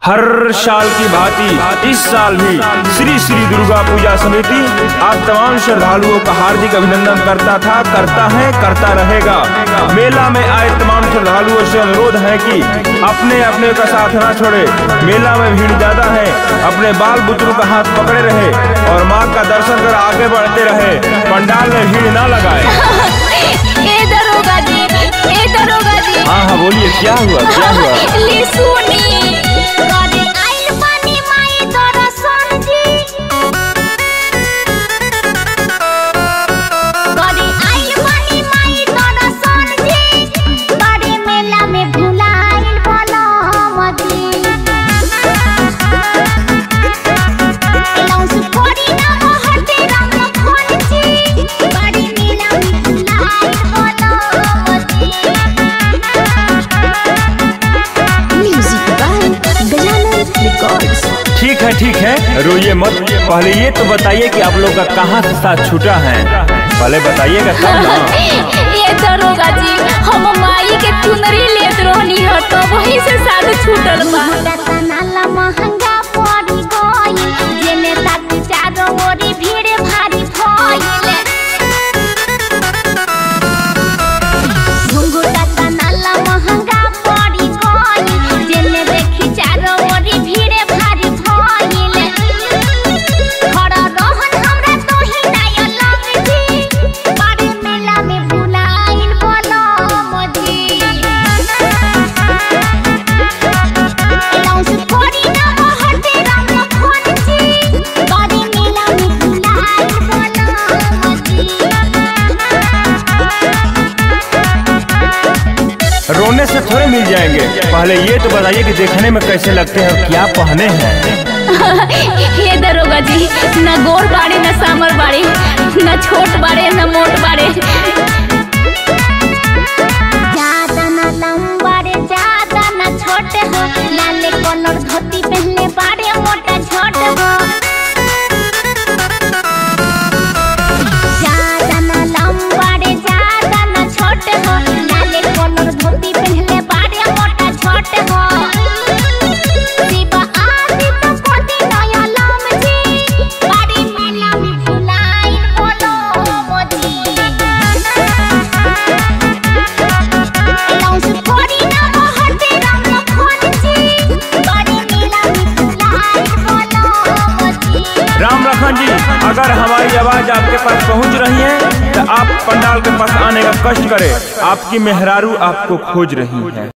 हर साल की भांति इस साल भी श्री श्री दुर्गा पूजा समिति आप तमाम श्रद्धालुओं का हार्दिक अभिनंदन करता है, करता रहेगा। मेला में आए तमाम श्रद्धालुओं से अनुरोध है कि अपने अपने का साथ ना छोड़े। मेला में भीड़ ज्यादा है, अपने बाल बुतरू का हाथ पकड़े रहे और माँ का दर्शन कर आगे बढ़ते रहे। पंडाल में भीड़ ना लगाए। हाँ बोलिए, क्या हुआ क्या हुआ? ठीक है, रोइए मत। पहले ये तो बताइए कि आप लोग का कहाँ से साथ छूटा है, पहले बताइएगा तब ना। ये दरोगा जी, हम माई के चुनरी लेत रहनी है तो वही से साथ छूटल बा। महंगा पड़ी गई, जेने तक चारों ओरी भीड़ भारी भइल। घुंघटा तनाला महंगा पड़ी गई, जेने देखी चारों ओरी भीड़ भारी भइल। खड़ा रहन हमरा तो ही नाय लगजी, बड़े मेला में बुलाइन बोलो मोदी। एलाउंस कोरी ना हटे रंग खोनजी, बड़े मेला में बुलाइन बोलो मोदी। रोने से थोड़े मिल जाएंगे, पहले ये तो बताइए कि देखने में कैसे लगते हैं और क्या पहने हैं। ये दरोगा जी, न गोर बाड़े न सामर बाड़े, न छोट बाड़े न मोट बाड़े। ज्यादा न लंबा रे ज्यादा न छोट हो, लाले कलर धोती पहने बाड़े मोटा छोट हो। ज्यादा न लंबा रे ज्यादा न छोट हो, लाले कलर धोती पहने बाड़े मोटा छोट हो। राम लखन जी, अगर हमारी आवाज आपके पास पहुंच रही है तो आप पंडाल के पास आने का कष्ट करें, आपकी मेहरारू आपको खोज रही है।